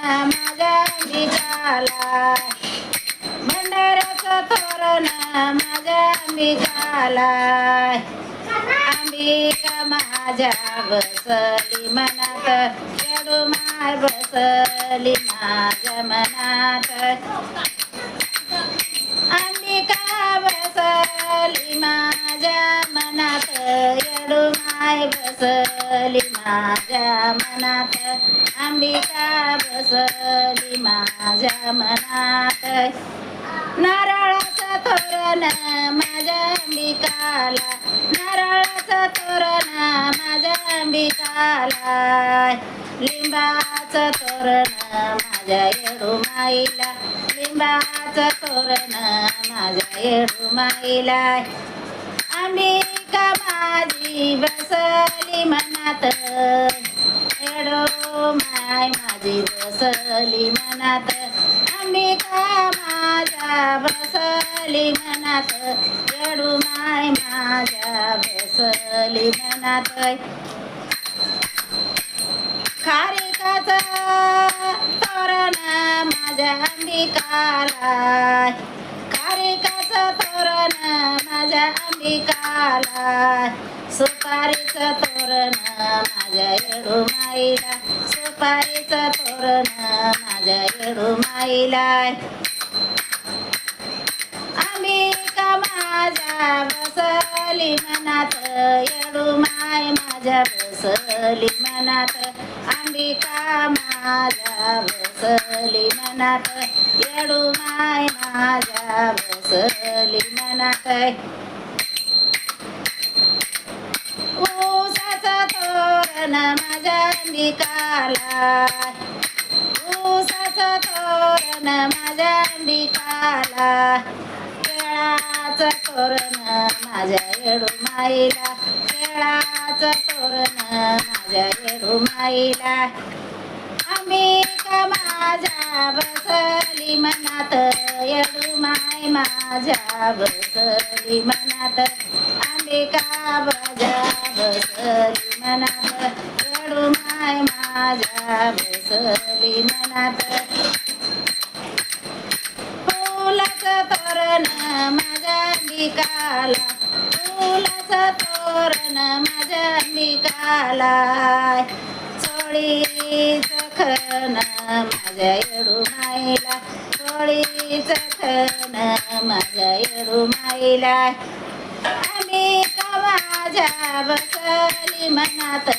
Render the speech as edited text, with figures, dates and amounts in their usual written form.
माझ्या अंबिकाला, भंडाऱ्याचं तोरण माझ्या अंबिकाला. अंबिका माझ्या बसली मनात, येडू माय बसली माझ्या मनात. अंबिका बसली माझ्या मनात, येडू माय बसली माझ्या मनात. अंबिका बसली माझ्या मनात. नारळाचं तोरण माझ्या अंबिकाला, नारळाचं तोरण माझ्या अंबिकाला. लिंबाचं तोरण माझ्या येडूमाईला, लिंबाचं तोरण माझ्या येडूमाईला. अंबिका माझी बसली मनात, येडूमाई माझी बसली मनात. अंबिका माझ्या बसली मनात, येडूमाई माझ्या बसली मनात. खारिकाचं तोरण माझ्या अंबिकाला, खारिकाचं तोरण माझ्या अंबिकाला. सुपारीचं तोरण माझ्या येडूमाईला, सुपारीचं तोरण माझ्या येडूमाईला. अंबिका माझ्या बसली मनात, येडूमाई माझ्या बसली मनात. अंबिका माझ्या बसली मनात, येडूमाई माझ्या बसली मनात. ऊसाचं तोरण माझ्या अंबिकाला, ऊसाचं तोरण माझ्या अंबिकाला. केळाचं तोरण माझ्या येडूमाईला, केळाचं तोरण माझ्या येडूमाईला. अंबिका माझ्या बसली मनात, येडूमाई माझ्या बसली मनात. अंबिका माझ्या बसली मनात, येडूमाई माझ्या बसली मनात. फुलाचं तोरण माझ्या अंबिकाला, फुलाचं तोरण माझ्या अंबिकाला. चोळीचं खण माझ्या येडूमाईला, चोळीचं खण माझ्या येडूमाईला. अंबिका माझ्या बसली मनात.